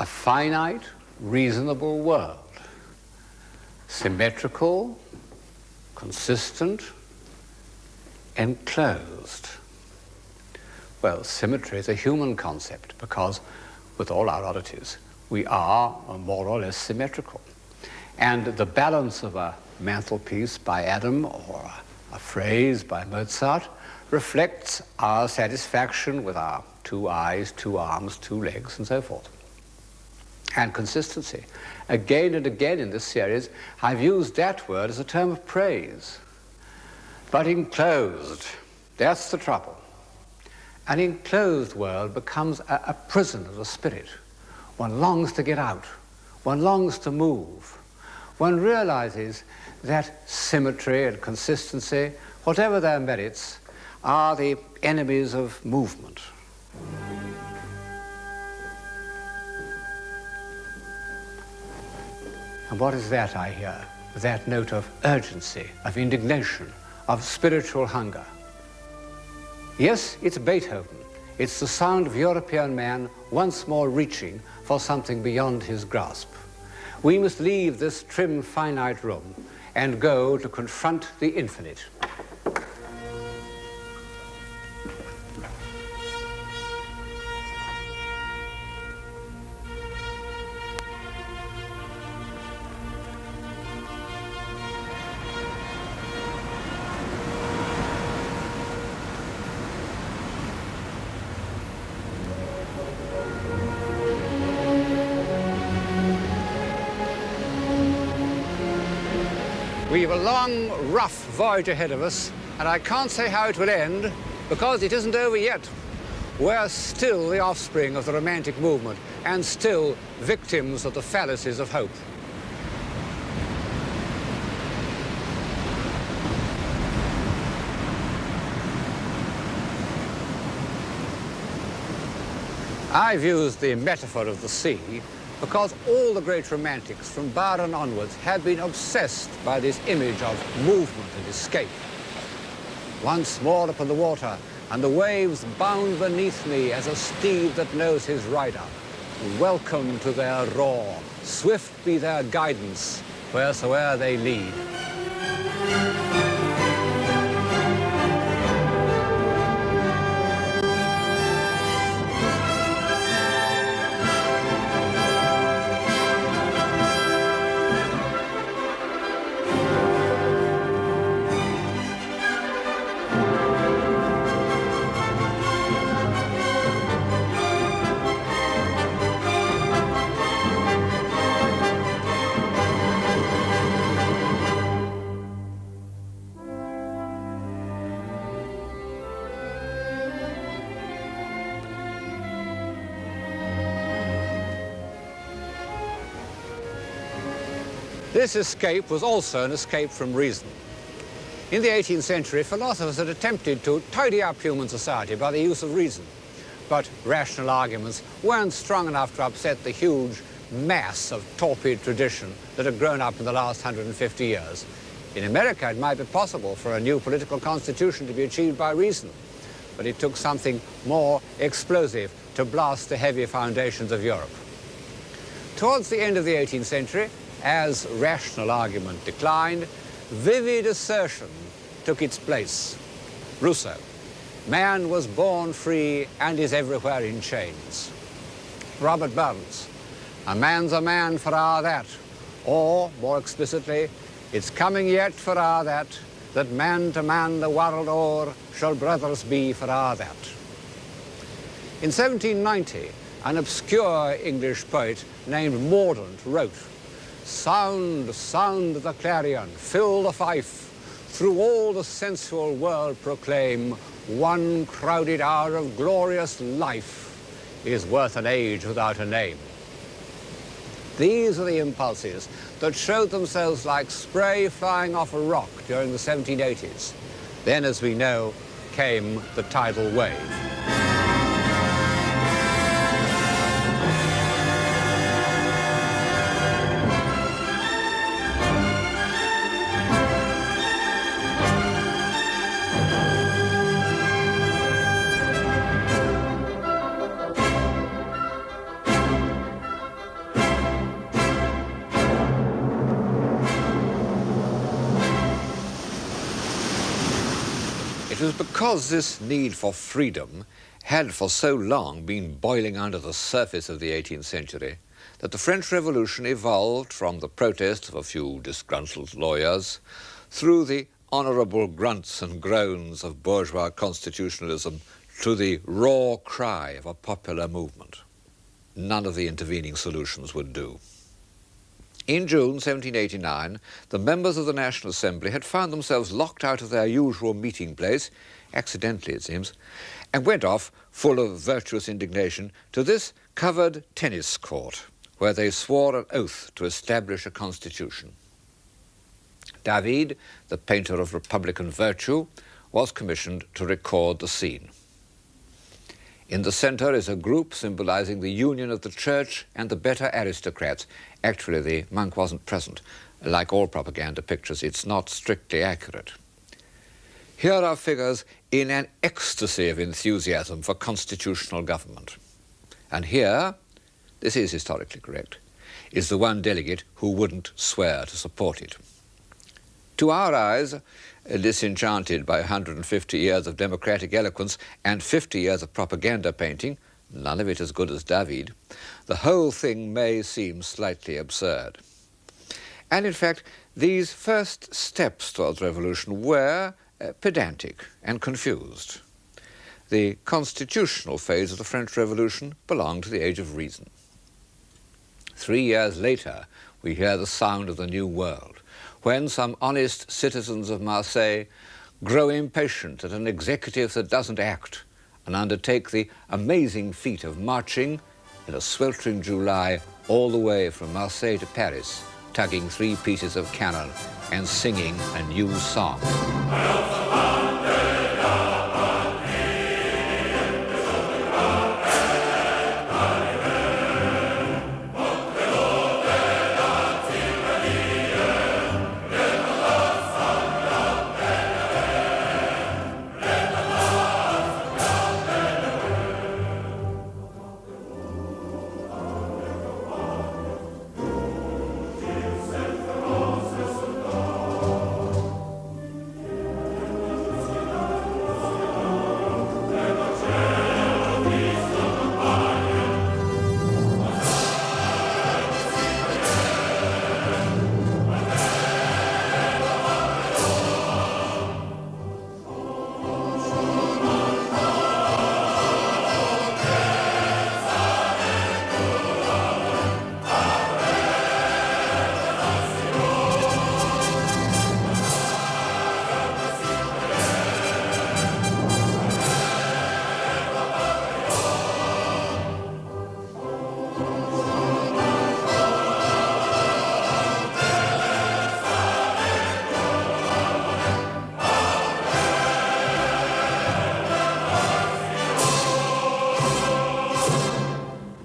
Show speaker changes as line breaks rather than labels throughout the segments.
a finite, reasonable world, symmetrical, consistent, enclosed. Well, symmetry is a human concept because, with all our oddities, we are more or less symmetrical. And the balance of a mantelpiece by Adam or a phrase by Mozart reflects our satisfaction with our 2 eyes, 2 arms, 2 legs, and so forth. And consistency. Again and again in this series, I've used that word as a term of praise. But enclosed, that's the trouble. An enclosed world becomes a prison of the spirit. One longs to get out. One longs to move. One realizes that symmetry and consistency, whatever their merits, are the enemies of movement. And what is that I hear? That note of urgency, of indignation, of spiritual hunger. Yes, it's Beethoven. It's the sound of European man once more reaching for something beyond his grasp. We must leave this trim, finite room and go to confront the infinite. We have a long, rough voyage ahead of us, and I can't say how it will end, because it isn't over yet. We're still the offspring of the Romantic movement, and still victims of the fallacies of hope. I've used the metaphor of the sea because all the great romantics from Byron onwards have been obsessed by this image of movement and escape. Once more upon the water, and the waves bound beneath me as a steed that knows his rider. Welcome to their roar, swift be their guidance, wheresoe'er they lead. This escape was also an escape from reason. In the 18th century, philosophers had attempted to tidy up human society by the use of reason. But rational arguments weren't strong enough to upset the huge mass of torpid tradition that had grown up in the last 150 years. In America, it might be possible for a new political constitution to be achieved by reason, but it took something more explosive to blast the heavy foundations of Europe. Towards the end of the 18th century, as rational argument declined, vivid assertion took its place. Rousseau, man was born free and is everywhere in chains. Robert Burns, a man's a man for a' that, or, more explicitly, it's coming yet for a' that man to man the world o'er shall brothers be for a' that. In 1790, an obscure English poet named Mordaunt wrote, "Sound, sound the clarion, fill the fife, through all the sensual world proclaim, one crowded hour of glorious life is worth an age without a name." These are the impulses that showed themselves like spray flying off a rock during the 1780s. Then, as we know, came the tidal wave. was because this need for freedom had for so long been boiling under the surface of the 18th century that the French Revolution evolved from the protest of a few disgruntled lawyers through the honourable grunts and groans of bourgeois constitutionalism to the raw cry of a popular movement. None of the intervening solutions would do. In June 1789, the members of the National Assembly had found themselves locked out of their usual meeting place, accidentally it seems, and went off, full of virtuous indignation, to this covered tennis court, where they swore an oath to establish a constitution. David, the painter of republican virtue, was commissioned to record the scene. In the centre is a group symbolizing the union of the church and the better aristocrats. Actually, the monk wasn't present. Like all propaganda pictures, it's not strictly accurate. Here are figures in an ecstasy of enthusiasm for constitutional government. And here, this is historically correct, is the one delegate who wouldn't swear to support it. To our eyes, disenchanted by 150 years of democratic eloquence and 50 years of propaganda painting, none of it as good as David, the whole thing may seem slightly absurd. And in fact, these first steps towards revolution were pedantic and confused. The constitutional phase of the French Revolution belonged to the age of reason. 3 years later, we hear the sound of the New World, when some honest citizens of Marseille grow impatient at an executive that doesn't act and undertake the amazing feat of marching in a sweltering July all the way from Marseille to Paris, tugging 3 pieces of cannon and singing a new song.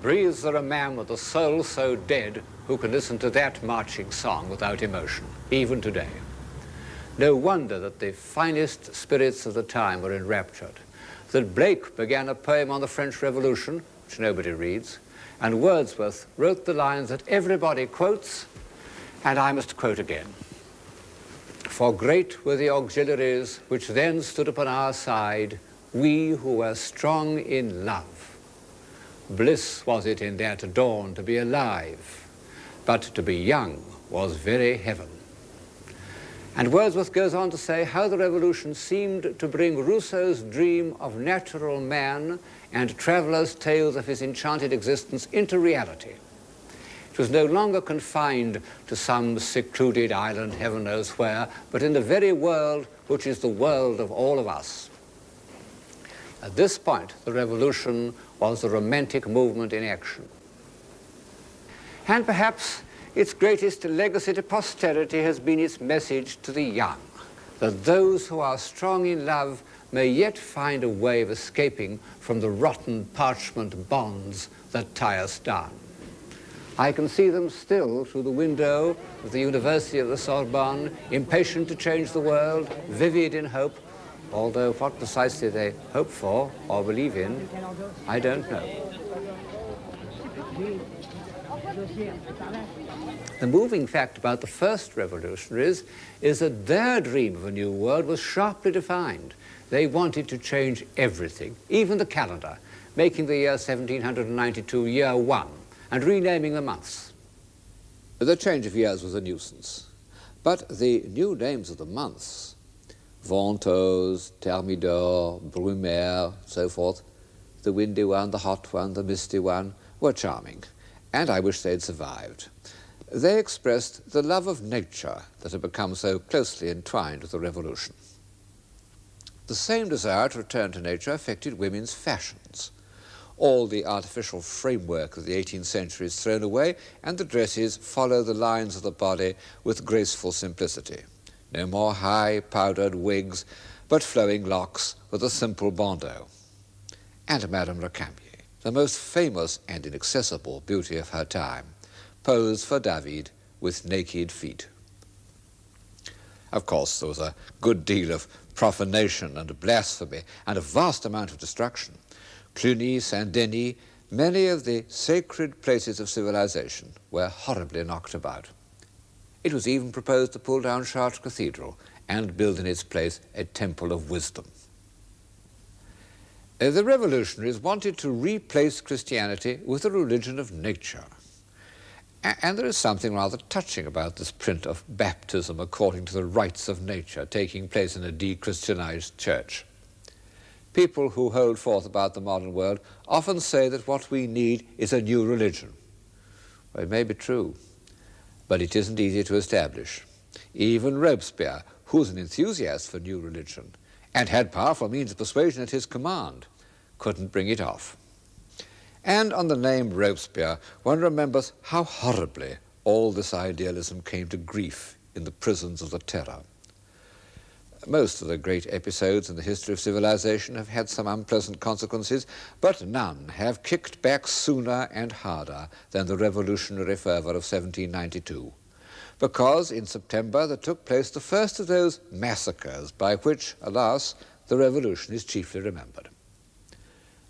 Breathes there a man with a soul so dead who can listen to that marching song without emotion, even today? No wonder that the finest spirits of the time were enraptured, that Blake began a poem on the French Revolution, which nobody reads, and Wordsworth wrote the lines that everybody quotes, and I must quote again. For great were the auxiliaries which then stood upon our side, we who were strong in love. Bliss was it in that dawn to be alive, but to be young was very heaven. And Wordsworth goes on to say how the revolution seemed to bring Rousseau's dream of natural man and travellers' tales of his enchanted existence into reality. It was no longer confined to some secluded island, heaven knows where, but in the very world which is the world of all of us. At this point, the revolution was the romantic movement in action. And perhaps its greatest legacy to posterity has been its message to the young, that those who are strong in love may yet find a way of escaping from the rotten parchment bonds that tie us down. I can see them still through the window of the University of the Sorbonne, impatient to change the world, vivid in hope, although what precisely they hope for or believe in, I don't know. The moving fact about the first revolutionaries is that their dream of a new world was sharply defined. They wanted to change everything, even the calendar, making the year 1792 year one and renaming the months. The change of years was a nuisance, but the new names of the months, Ventose, Thermidor, Brumaire, so forth, the windy one, the hot one, the misty one, were charming, and I wish they'd survived. They expressed the love of nature that had become so closely entwined with the revolution. The same desire to return to nature affected women's fashions. All the artificial framework of the 18th century is thrown away, and the dresses follow the lines of the body with graceful simplicity. No more high powdered wigs, but flowing locks with a simple bandeau. And Madame Recamier, the most famous and inaccessible beauty of her time, posed for David with naked feet. Of course, there was a good deal of profanation and blasphemy and a vast amount of destruction. Cluny, Saint-Denis, many of the sacred places of civilization were horribly knocked about. It was even proposed to pull down Chartres Cathedral and build in its place a temple of wisdom. The revolutionaries wanted to replace Christianity with a religion of nature. And there is something rather touching about this print of baptism according to the rites of nature taking place in a de-Christianized church. People who hold forth about the modern world often say that what we need is a new religion. Well, it may be true, but it isn't easy to establish. Even Robespierre, who's an enthusiast for new religion and had powerful means of persuasion at his command, couldn't bring it off. And on the name Robespierre, one remembers how horribly all this idealism came to grief in the prisons of the terror. Most of the great episodes in the history of civilization have had some unpleasant consequences, but none have kicked back sooner and harder than the revolutionary fervor of 1792. Because in September there took place the first of those massacres by which, alas, the revolution is chiefly remembered.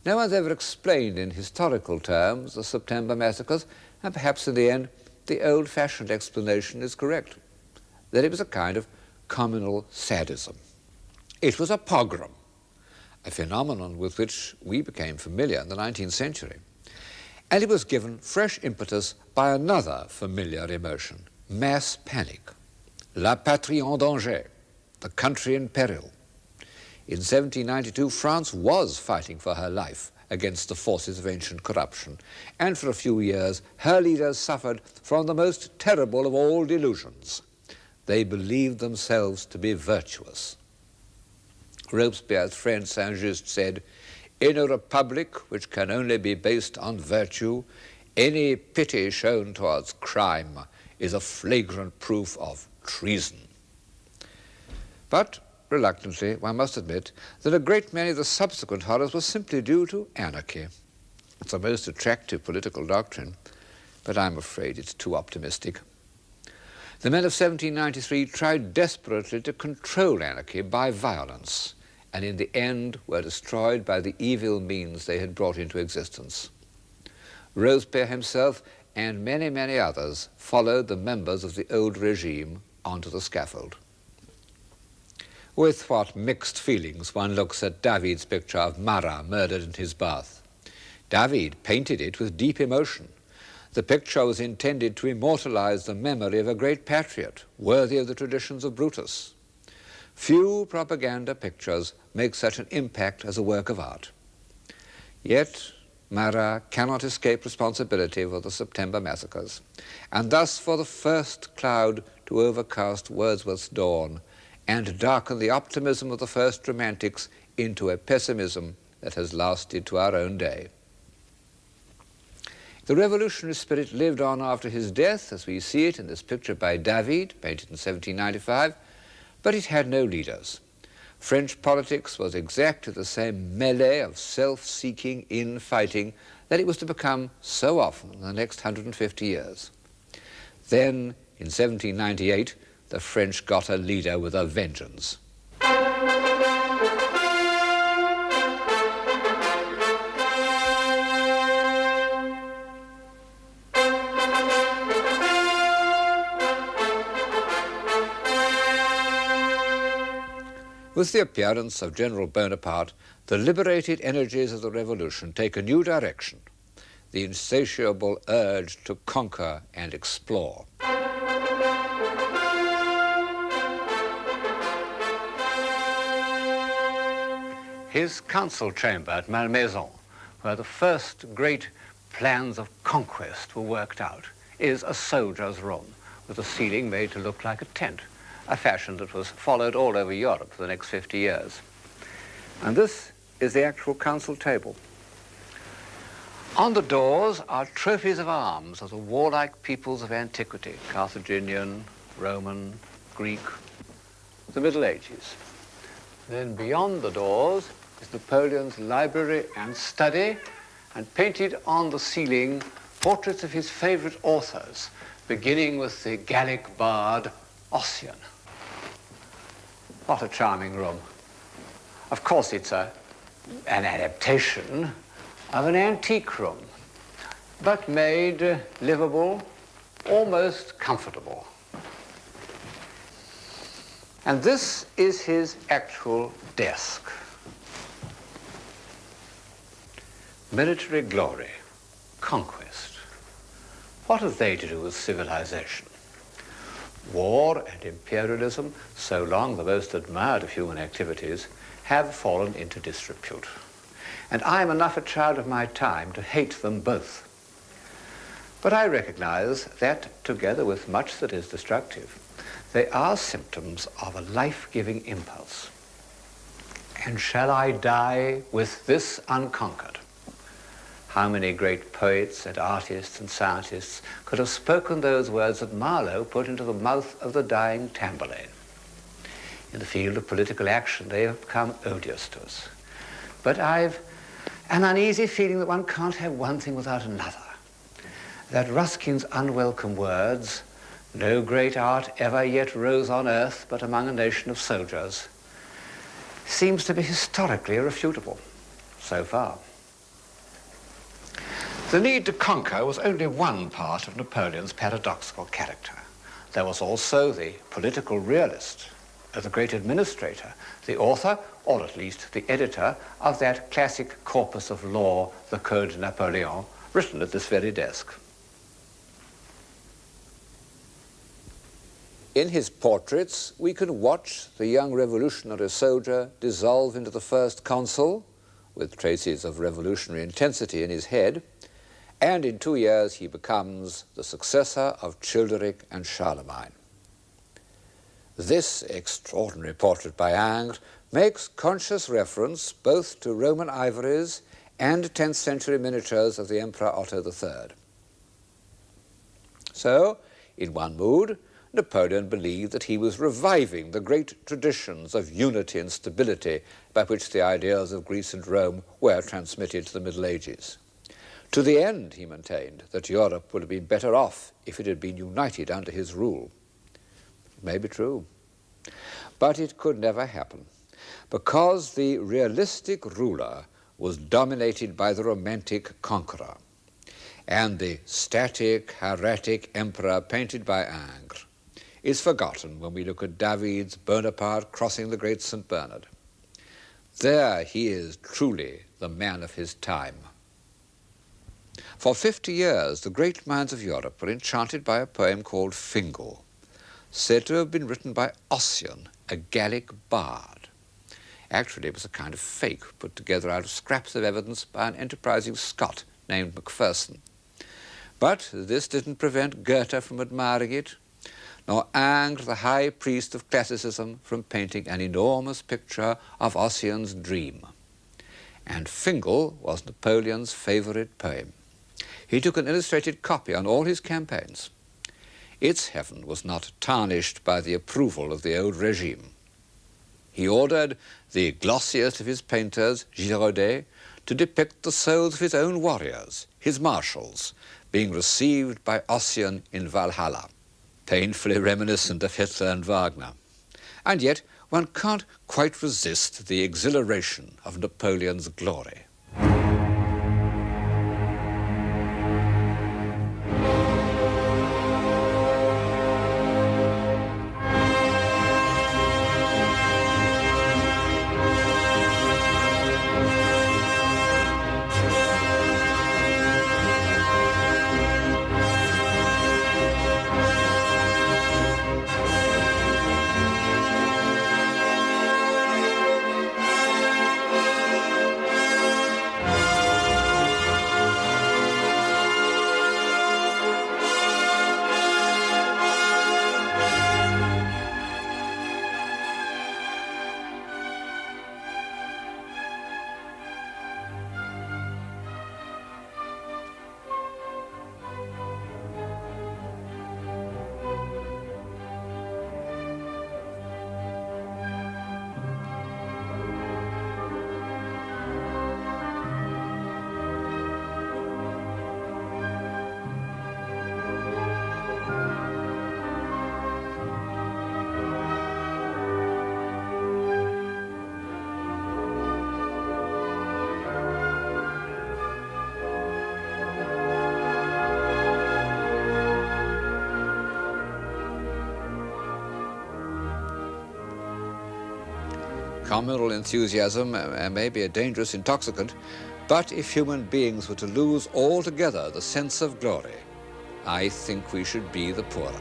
No one's ever explained in historical terms the September massacres, and perhaps in the end the old-fashioned explanation is correct, that it was a kind of communal sadism. It was a pogrom, a phenomenon with which we became familiar in the 19th century. And it was given fresh impetus by another familiar emotion, mass panic, la patrie en danger, the country in peril. In 1792, France was fighting for her life against the forces of ancient corruption, and for a few years her leaders suffered from the most terrible of all delusions. They believed themselves to be virtuous. Robespierre's friend Saint-Just said, "In a republic which can only be based on virtue, any pity shown towards crime is a flagrant proof of treason." But reluctantly, one must admit that a great many of the subsequent horrors were simply due to anarchy. It's a most attractive political doctrine, but I'm afraid it's too optimistic. The men of 1793 tried desperately to control anarchy by violence, and in the end were destroyed by the evil means they had brought into existence. Robespierre himself and many, many others followed the members of the old regime onto the scaffold. With what mixed feelings one looks at David's picture of Marat murdered in his bath. David painted it with deep emotion. The picture was intended to immortalize the memory of a great patriot, worthy of the traditions of Brutus. Few propaganda pictures make such an impact as a work of art. Yet, Marat cannot escape responsibility for the September massacres, and thus for the first cloud to overcast Wordsworth's dawn and darken the optimism of the first romantics into a pessimism that has lasted to our own day. The revolutionary spirit lived on after his death, as we see it in this picture by David, painted in 1795, but it had no leaders. French politics was exactly the same melee of self-seeking infighting that it was to become so often in the next 150 years. Then, in 1798, the French got a leader with a vengeance. With the appearance of General Bonaparte, the liberated energies of the revolution take a new direction, the insatiable urge to conquer and explore. His council chamber at Malmaison, where the first great plans of conquest were worked out, is a soldier's room with a ceiling made to look like a tent, a fashion that was followed all over Europe for the next 50 years. And this is the actual council table. On the doors are trophies of arms of the warlike peoples of antiquity, Carthaginian, Roman, Greek, the Middle Ages. Then beyond the doors is Napoleon's library and study, and painted on the ceiling portraits of his favorite authors, beginning with the Gallic bard Ossian. What a charming room. Of course, it's an adaptation of an antique room, but made livable, almost comfortable. And this is his actual desk. Military glory, conquest. What have they to do with civilization? War and imperialism, so long the most admired of human activities, have fallen into disrepute. And I am enough a child of my time to hate them both. But I recognize that, together with much that is destructive, they are symptoms of a life-giving impulse. And shall I die with this unconquered? How many great poets and artists and scientists could have spoken those words that Marlowe put into the mouth of the dying Tamburlaine? In the field of political action, they have become odious to us. But I've an uneasy feeling that one can't have one thing without another. That Ruskin's unwelcome words, "No great art ever yet rose on earth but among a nation of soldiers," seems to be historically irrefutable, so far. The need to conquer was only one part of Napoleon's paradoxical character. There was also the political realist, the great administrator, the author, or at least the editor, of that classic corpus of law, the Code Napoleon, written at this very desk. In his portraits, we can watch the young revolutionary soldier dissolve into the first consul, with traces of revolutionary intensity in his head, and in 2 years he becomes the successor of Childeric and Charlemagne. This extraordinary portrait by Ingres makes conscious reference both to Roman ivories and 10th century miniatures of the Emperor Otto III. So, in one mood, Napoleon believed that he was reviving the great traditions of unity and stability by which the ideas of Greece and Rome were transmitted to the Middle Ages. To the end, he maintained, that Europe would have been better off if it had been united under his rule. It may be true, but it could never happen, because the realistic ruler was dominated by the romantic conqueror, and the static, hieratic emperor painted by Ingres is forgotten when we look at David's Bonaparte crossing the great St. Bernard. There he is truly the man of his time. For 50 years, the great minds of Europe were enchanted by a poem called Fingal, said to have been written by Ossian, a Gallic bard. Actually, it was a kind of fake put together out of scraps of evidence by an enterprising Scot named Macpherson. But this didn't prevent Goethe from admiring it, nor Ingres, the high priest of classicism, from painting an enormous picture of Ossian's dream. And Fingal was Napoleon's favorite poem. He took an illustrated copy on all his campaigns. Its heaven was not tarnished by the approval of the old regime. He ordered the glossiest of his painters, Girodet, to depict the souls of his own warriors, his marshals, being received by Ossian in Valhalla, painfully reminiscent of Hitler and Wagner. And yet, one can't quite resist the exhilaration of Napoleon's glory. Communal enthusiasm may be a dangerous intoxicant, but if human beings were to lose altogether the sense of glory, I think we should be the poorer.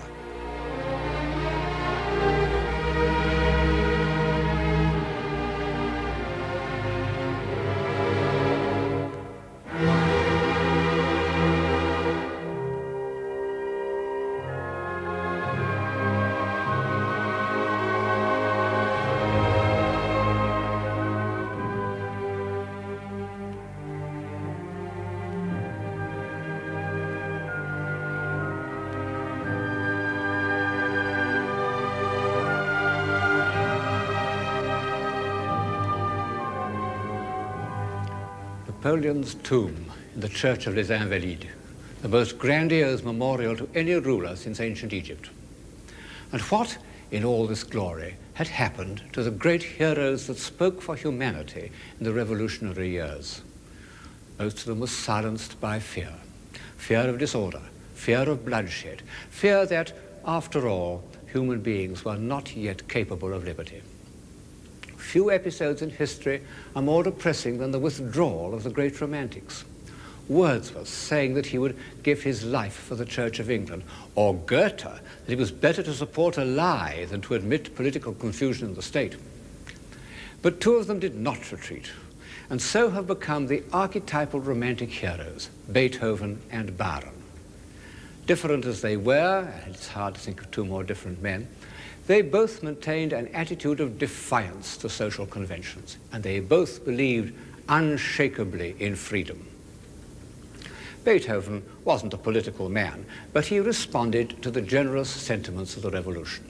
Napoleon's tomb in the Church of les Invalides, the most grandiose memorial to any ruler since ancient Egypt. And what, in all this glory, had happened to the great heroes that spoke for humanity in the revolutionary years? Most of them were silenced by fear. Fear of disorder, fear of bloodshed, fear that, after all, human beings were not yet capable of liberty. Few episodes in history are more depressing than the withdrawal of the great romantics. Wordsworth saying that he would give his life for the Church of England, or Goethe that it was better to support a lie than to admit political confusion in the state. But two of them did not retreat, and so have become the archetypal romantic heroes, Beethoven and Byron. Different as they were, and it's hard to think of two more different men, they both maintained an attitude of defiance to social conventions, and they both believed unshakably in freedom. Beethoven wasn't a political man, but he responded to the generous sentiments of the revolution.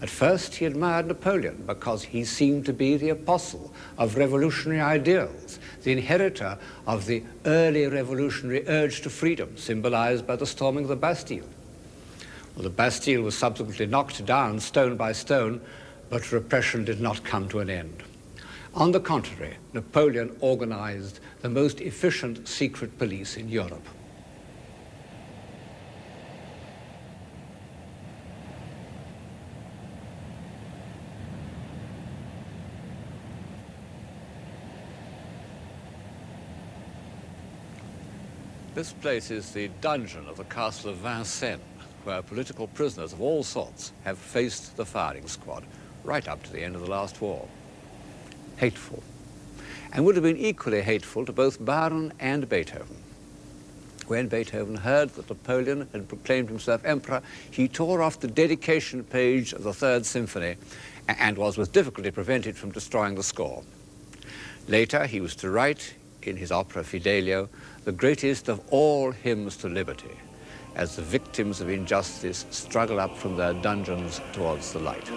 At first, he admired Napoleon because he seemed to be the apostle of revolutionary ideals, the inheritor of the early revolutionary urge to freedom, symbolized by the storming of the Bastille. Well, the Bastille was subsequently knocked down stone by stone, but repression did not come to an end. On the contrary, Napoleon organized the most efficient secret police in Europe. This place is the dungeon of the castle of Vincennes, where political prisoners of all sorts have faced the firing squad right up to the end of the last war. Hateful, and would have been equally hateful to both Byron and Beethoven. When Beethoven heard that Napoleon had proclaimed himself emperor, he tore off the dedication page of the Third Symphony and was with difficulty prevented from destroying the score. Later, he was to write in his opera Fidelio the greatest of all hymns to liberty, as the victims of injustice struggle up from their dungeons towards the light.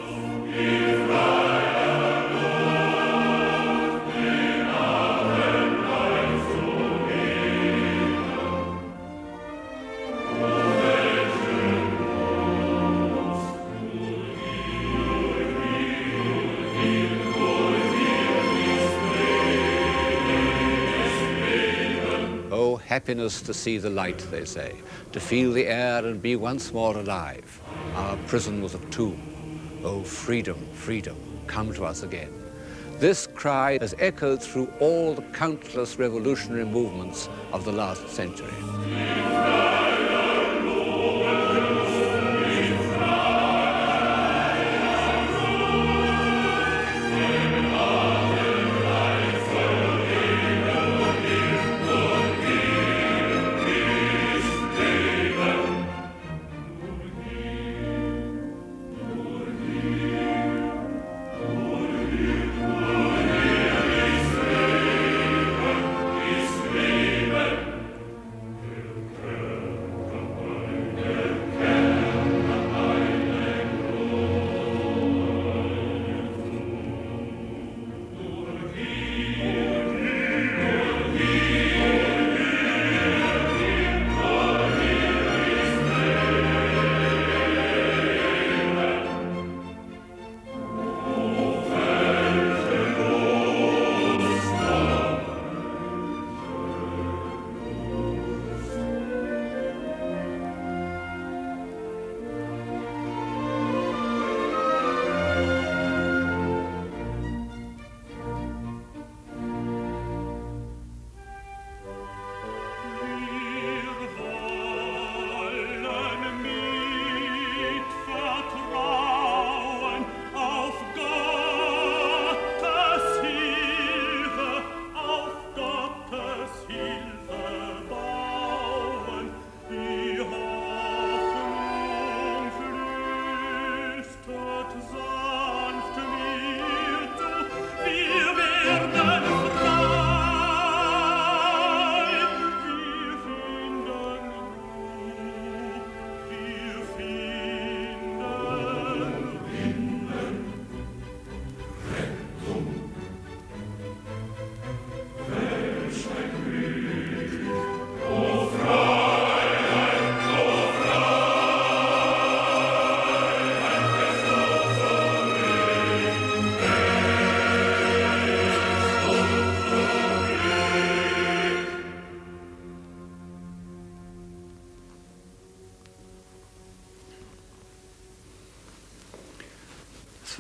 Happiness to see the light, they say, to feel the air and be once more alive. Our prison was a tomb. Oh, freedom, freedom, come to us again. This cry has echoed through all the countless revolutionary movements of the last century.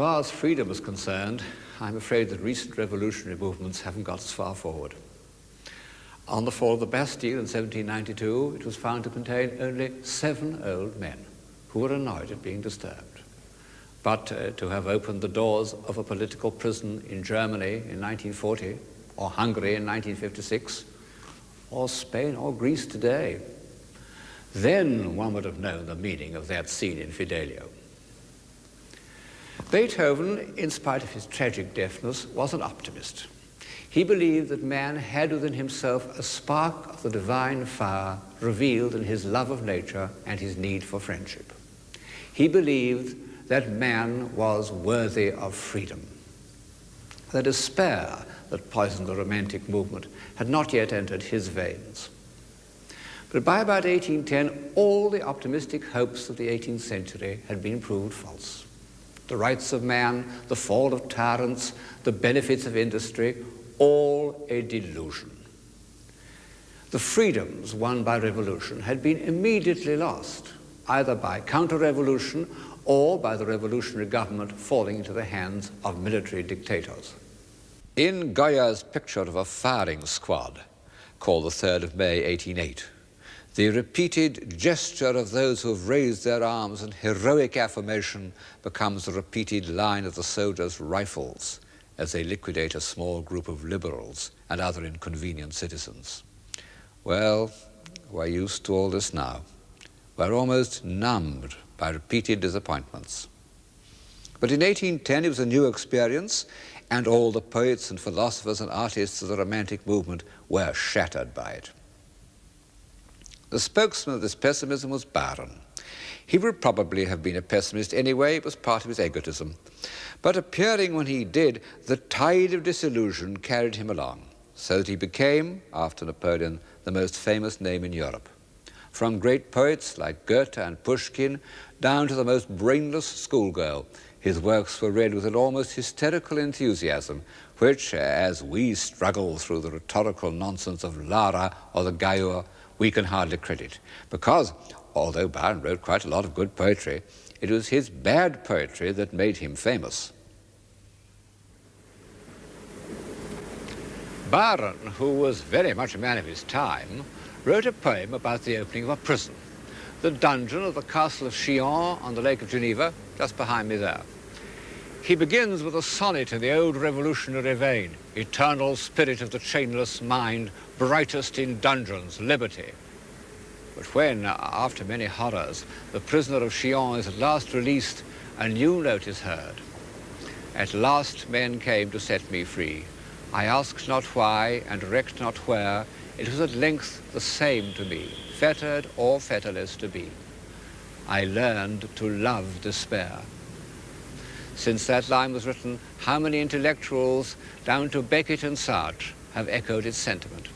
far as freedom is concerned, I'm afraid that recent revolutionary movements haven't got as far forward. On the fall of the Bastille in 1792, it was found to contain only 7 old men who were annoyed at being disturbed. But to have opened the doors of a political prison in Germany in 1940, or Hungary in 1956, or Spain or Greece today, then one would have known the meaning of that scene in Fidelio. Beethoven, in spite of his tragic deafness, was an optimist. He believed that man had within himself a spark of the divine fire revealed in his love of nature and his need for friendship. He believed that man was worthy of freedom. The despair that poisoned the Romantic movement had not yet entered his veins. But by about 1810, all the optimistic hopes of the 18th century had been proved false. The rights of man, the fall of tyrants, the benefits of industry, all a delusion. The freedoms won by revolution had been immediately lost, either by counter-revolution or by the revolutionary government falling into the hands of military dictators. In Goya's picture of a firing squad, called the 3rd of May, 1808, the repeated gesture of those who have raised their arms in heroic affirmation becomes the repeated line of the soldiers' rifles as they liquidate a small group of liberals and other inconvenient citizens. Well, we're used to all this now. We're almost numbed by repeated disappointments. But in 1810 it was a new experience, and all the poets and philosophers and artists of the Romantic movement were shattered by it. The spokesman of this pessimism was Byron. He would probably have been a pessimist anyway, it was part of his egotism. But appearing when he did, the tide of disillusion carried him along, so that he became, after Napoleon, the most famous name in Europe. From great poets like Goethe and Pushkin, down to the most brainless schoolgirl, his works were read with an almost hysterical enthusiasm, which, as we struggle through the rhetorical nonsense of Lara or the Gayur, we can hardly credit, because although Byron wrote quite a lot of good poetry, it was his bad poetry that made him famous. Byron, who was very much a man of his time, wrote a poem about the opening of a prison, the dungeon of the castle of Chillon on the Lake of Geneva, just behind me there. He begins with a sonnet in the old revolutionary vein, eternal spirit of the chainless mind, brightest in dungeons, liberty. But when, after many horrors, the prisoner of Chillon is at last released, a new note is heard. At last men came to set me free. I asked not why and recked not where, it was at length the same to me, fettered or fetterless to be. I learned to love despair. Since that line was written, how many intellectuals, down to Beckett and Sartre, have echoed its sentiment?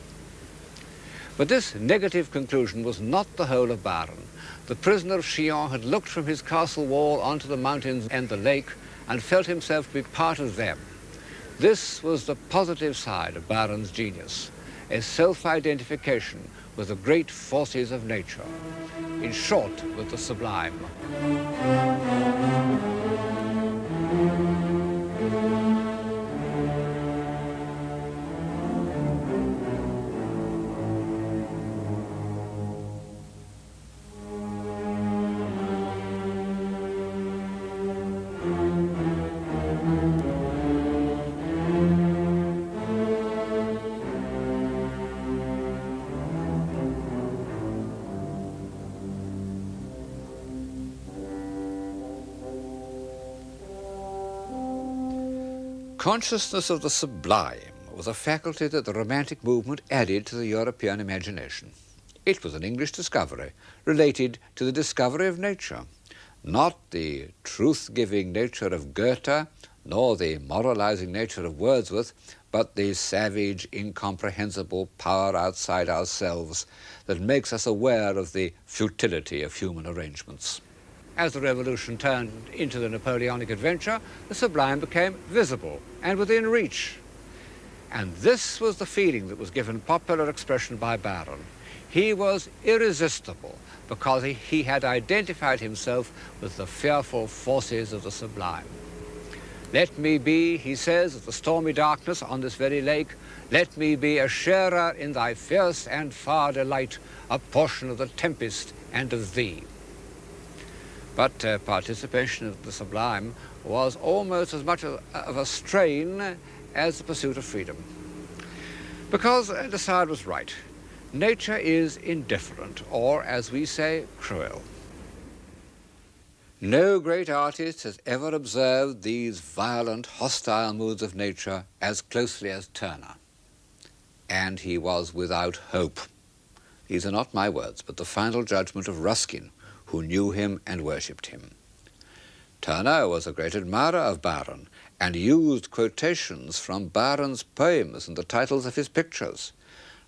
But this negative conclusion was not the whole of Byron. The prisoner of Chillon had looked from his castle wall onto the mountains and the lake and felt himself to be part of them. This was the positive side of Byron's genius, a self-identification with the great forces of nature, in short, with the sublime. Consciousness of the sublime was a faculty that the Romantic movement added to the European imagination. It was an English discovery related to the discovery of nature, not the truth-giving nature of Goethe, nor the moralizing nature of Wordsworth, but the savage, incomprehensible power outside ourselves that makes us aware of the futility of human arrangements. As the revolution turned into the Napoleonic adventure, the sublime became visible and within reach. And this was the feeling that was given popular expression by Byron. He was irresistible because he had identified himself with the fearful forces of the sublime. Let me be, he says, of the stormy darkness on this very lake, let me be a sharer in thy fierce and far delight, a portion of the tempest and of thee. But participation of the sublime was almost as much of a strain as the pursuit of freedom. Because de Sade was right. Nature is indifferent, or, as we say, cruel. No great artist has ever observed these violent, hostile moods of nature as closely as Turner. And he was without hope. These are not my words, but the final judgment of Ruskin, who knew him and worshipped him. Turner was a great admirer of Byron and used quotations from Byron's poems in the titles of his pictures.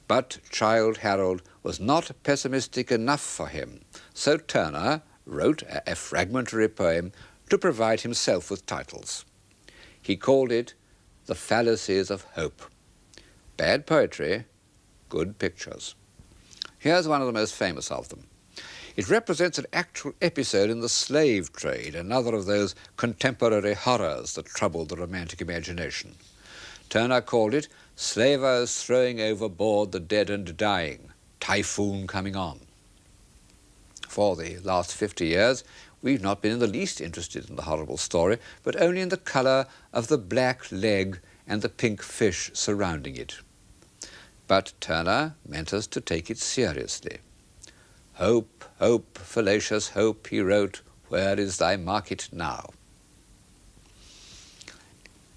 But Childe Harold was not pessimistic enough for him, so Turner wrote a fragmentary poem to provide himself with titles. He called it The Fallacies of Hope. Bad poetry, good pictures. Here's one of the most famous of them. It represents an actual episode in the slave trade, another of those contemporary horrors that troubled the romantic imagination. Turner called it Slavers Throwing Overboard the Dead and Dying, Typhoon Coming On. For the last 50 years, we've not been in the least interested in the horrible story, but only in the colour of the black leg and the pink fish surrounding it. But Turner meant us to take it seriously. Hope, hope, fallacious hope, he wrote, where is thy market now?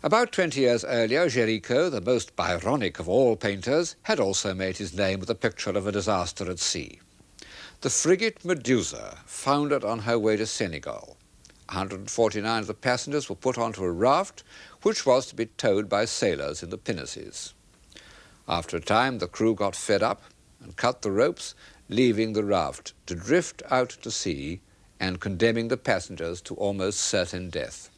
About 20 years earlier, Géricault, the most Byronic of all painters, had also made his name with a picture of a disaster at sea. The frigate Medusa foundered on her way to Senegal. 149 of the passengers were put onto a raft, which was to be towed by sailors in the pinnaces. After a time, the crew got fed up and cut the ropes, leaving the raft to drift out to sea and condemning the passengers to almost certain death.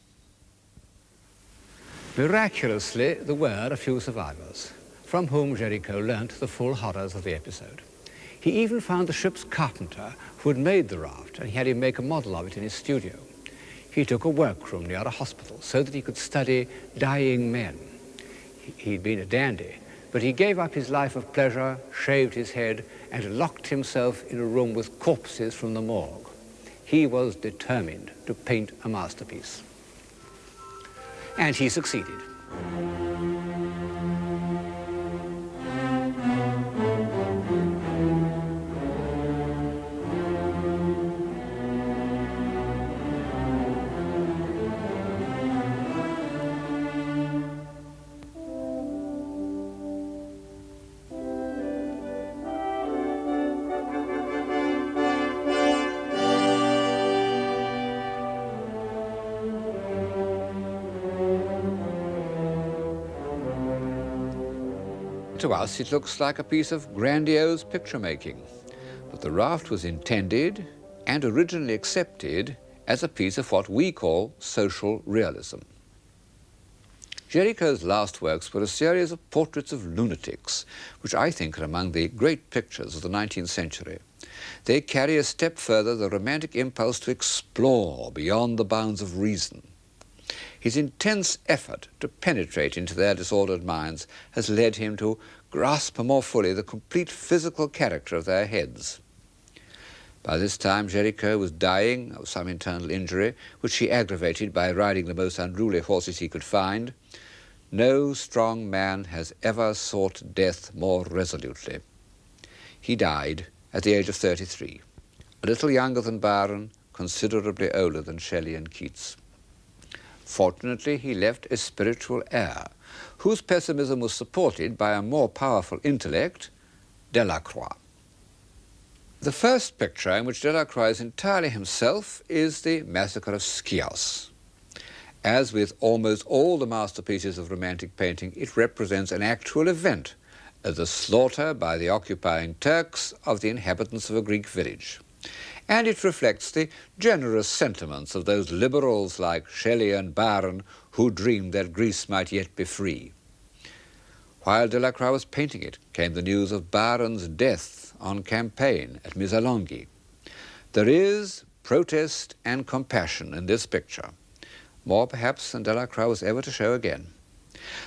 Miraculously, there were a few survivors, from whom Géricault learnt the full horrors of the episode. He even found the ship's carpenter who had made the raft, and he had him make a model of it in his studio. He took a workroom near a hospital so that he could study dying men. He'd been a dandy, but he gave up his life of pleasure, shaved his head, and locked himself in a room with corpses from the morgue. He was determined to paint a masterpiece. And he succeeded. To us, it looks like a piece of grandiose picture-making, but the raft was intended and originally accepted as a piece of what we call social realism. Géricault's last works were a series of portraits of lunatics, which I think are among the great pictures of the 19th century. They carry a step further the romantic impulse to explore beyond the bounds of reason. His intense effort to penetrate into their disordered minds has led him to grasp more fully the complete physical character of their heads. By this time, Géricault was dying of some internal injury, which he aggravated by riding the most unruly horses he could find. No strong man has ever sought death more resolutely. He died at the age of 33, a little younger than Byron, considerably older than Shelley and Keats. Fortunately, he left a spiritual heir, whose pessimism was supported by a more powerful intellect, Delacroix. The first picture in which Delacroix is entirely himself is the Massacre of Chios. As with almost all the masterpieces of Romantic painting, it represents an actual event, the slaughter by the occupying Turks of the inhabitants of a Greek village. And it reflects the generous sentiments of those liberals like Shelley and Byron who dreamed that Greece might yet be free. While Delacroix was painting it, came the news of Byron's death on campaign at Missolonghi. There is protest and compassion in this picture. more perhaps than Delacroix was ever to show again,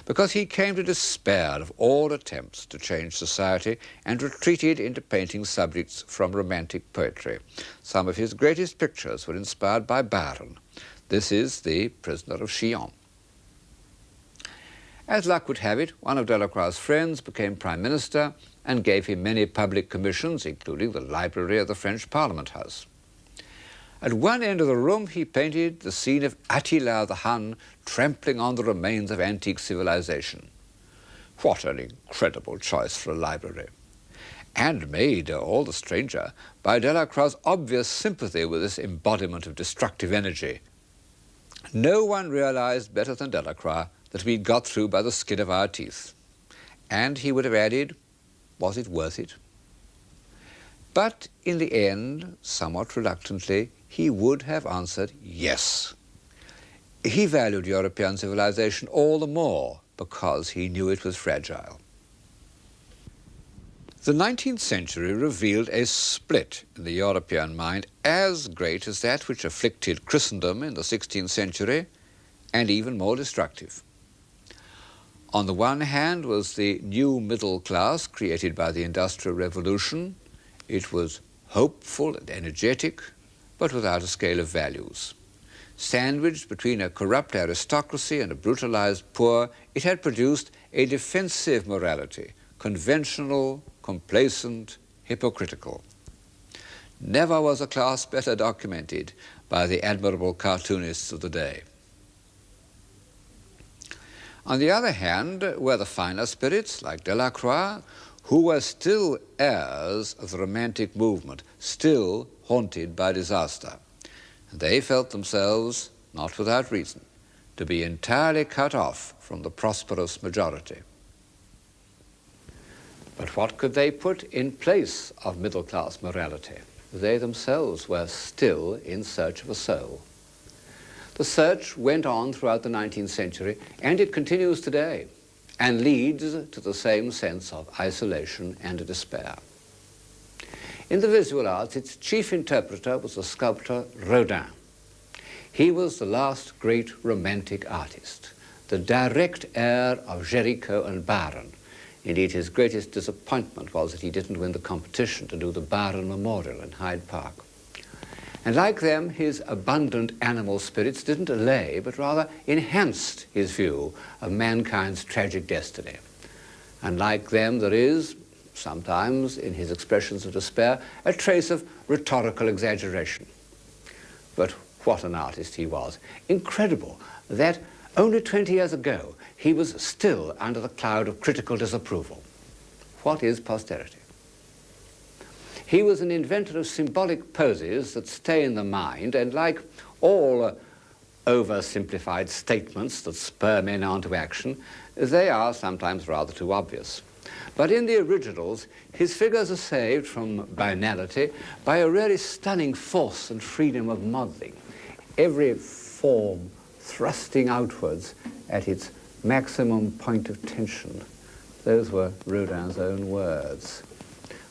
because he came to despair of all attempts to change society and retreated into painting subjects from romantic poetry. Some of his greatest pictures were inspired by Byron. This is The Prisoner of Chillon. As luck would have it, one of Delacroix's friends became Prime Minister and gave him many public commissions, including the library of the French Parliament House. At one end of the room, he painted the scene of Attila the Hun trampling on the remains of antique civilization. What an incredible choice for a library! And made all the stranger by Delacroix's obvious sympathy with this embodiment of destructive energy. No one realized better than Delacroix that we got through by the skin of our teeth. And he would have added, was it worth it? But in the end, somewhat reluctantly, he would have answered yes. He valued European civilization all the more because he knew it was fragile. The 19th century revealed a split in the European mind as great as that which afflicted Christendom in the 16th century, and even more destructive. On the one hand was the new middle class created by the Industrial Revolution. It was hopeful and energetic, but without a scale of values. Sandwiched between a corrupt aristocracy and a brutalized poor, it had produced a defensive morality, conventional, complacent, hypocritical. Never was a class better documented by the admirable cartoonists of the day. On the other hand were the finer spirits, like Delacroix, who were still heirs of the Romantic movement, still haunted by disaster. They felt themselves, not without reason, to be entirely cut off from the prosperous majority. But what could they put in place of middle-class morality? They themselves were still in search of a soul. The search went on throughout the 19th century, and it continues today, and leads to the same sense of isolation and despair. In the visual arts, its chief interpreter was the sculptor Rodin. He was the last great romantic artist, the direct heir of Géricault and Byron. Indeed, his greatest disappointment was that he didn't win the competition to do the Byron Memorial in Hyde Park. And like them, his abundant animal spirits didn't allay, but rather enhanced his view of mankind's tragic destiny. And like them, there is, sometimes in his expressions of despair, a trace of rhetorical exaggeration. But what an artist he was. Incredible that only 20 years ago he was still under the cloud of critical disapproval. What is posterity? He was an inventor of symbolic poses that stay in the mind, and like all oversimplified statements that spur men on to action, they are sometimes rather too obvious. But in the originals, his figures are saved from banality by a really stunning force and freedom of modeling. Every form thrusting outwards at its maximum point of tension. Those were Rodin's own words.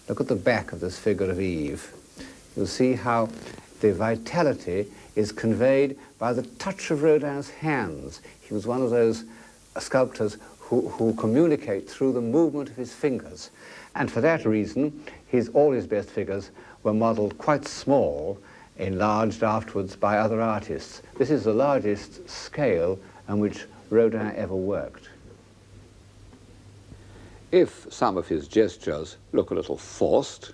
Look at the back of this figure of Eve. You'll see how the vitality is conveyed by the touch of Rodin's hands. He was one of those sculptors who communicate through the movement of his fingers. And for that reason, all his best figures were modeled quite small, enlarged afterwards by other artists. This is the largest scale on which Rodin ever worked. If some of his gestures look a little forced,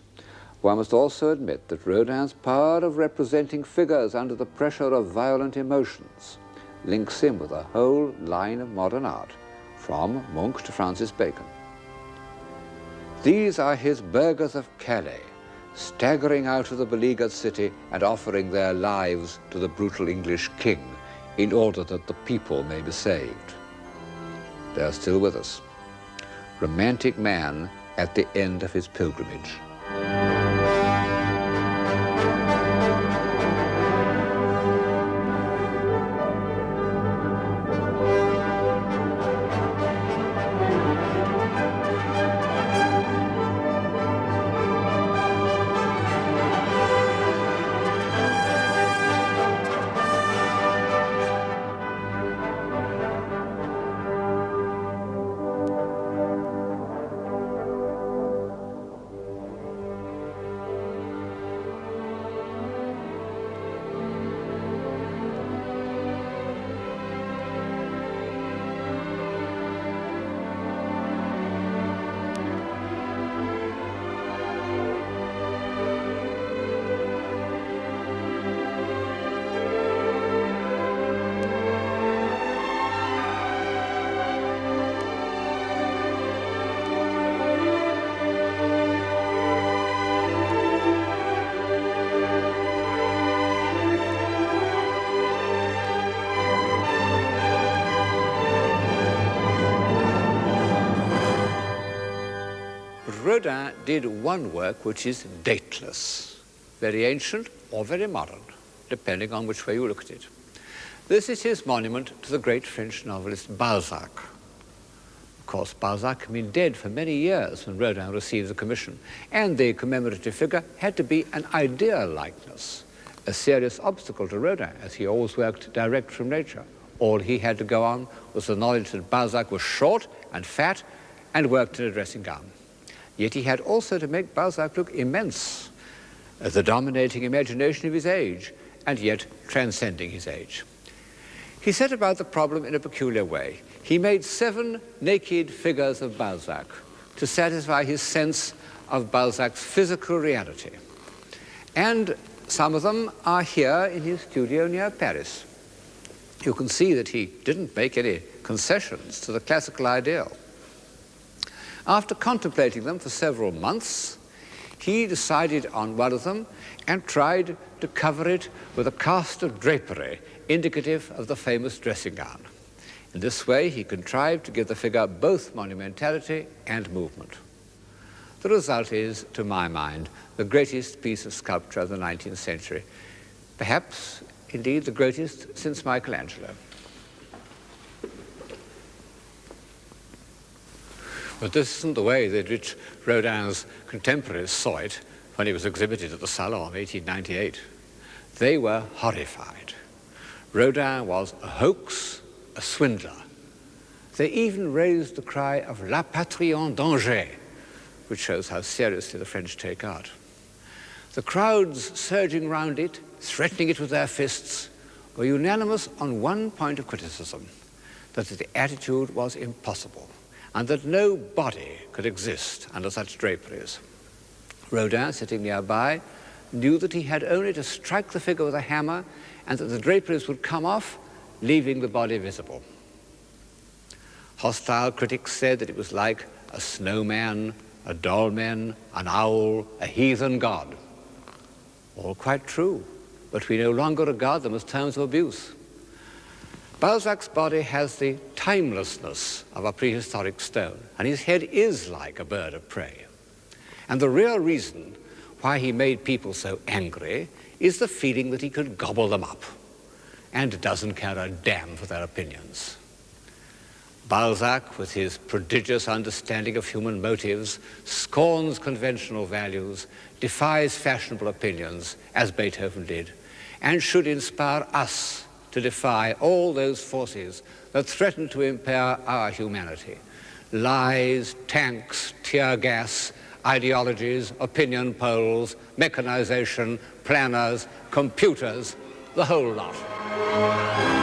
one must also admit that Rodin's power of representing figures under the pressure of violent emotions links him with a whole line of modern art, from Munch to Francis Bacon. These are his burghers of Calais, staggering out of the beleaguered city and offering their lives to the brutal English king in order that the people may be saved. They are still with us. Romantic man at the end of his pilgrimage. Rodin did one work which is dateless, very ancient or very modern, depending on which way you look at it. This is his monument to the great French novelist Balzac. Of course, Balzac had been dead for many years when Rodin received the commission, and the commemorative figure had to be an ideal likeness, a serious obstacle to Rodin, as he always worked direct from nature. All he had to go on was the knowledge that Balzac was short and fat and worked in a dressing gown. Yet he had also to make Balzac look immense, the dominating imagination of his age, and yet transcending his age. He set about the problem in a peculiar way. He made 7 naked figures of Balzac to satisfy his sense of Balzac's physical reality. And some of them are here in his studio near Paris. You can see that he didn't make any concessions to the classical ideal. After contemplating them for several months, he decided on one of them and tried to cover it with a cast of drapery indicative of the famous dressing gown. In this way, he contrived to give the figure both monumentality and movement. The result is, to my mind, the greatest piece of sculpture of the 19th century, perhaps, indeed, the greatest since Michelangelo. But this isn't the way that which Rodin's contemporaries saw it when he was exhibited at the Salon of 1898. They were horrified. Rodin was a hoax, a swindler. They even raised the cry of La patrie en danger, which shows how seriously the French take art. The crowds surging round it, threatening it with their fists, were unanimous on one point of criticism, that the attitude was impossible, and that no body could exist under such draperies. Rodin, sitting nearby, knew that he had only to strike the figure with a hammer and that the draperies would come off, leaving the body visible. Hostile critics said that it was like a snowman, a dolmen, an owl, a heathen god. All quite true, but we no longer regard them as terms of abuse. Balzac's body has the timelessness of a prehistoric stone, and his head is like a bird of prey. And the real reason why he made people so angry is the feeling that he could gobble them up and doesn't care a damn for their opinions. Balzac, with his prodigious understanding of human motives, scorns conventional values, defies fashionable opinions, as Beethoven did, and should inspire us to defy all those forces that threaten to impair our humanity. Lies, tanks, tear gas, ideologies, opinion polls, mechanization, planners, computers, the whole lot.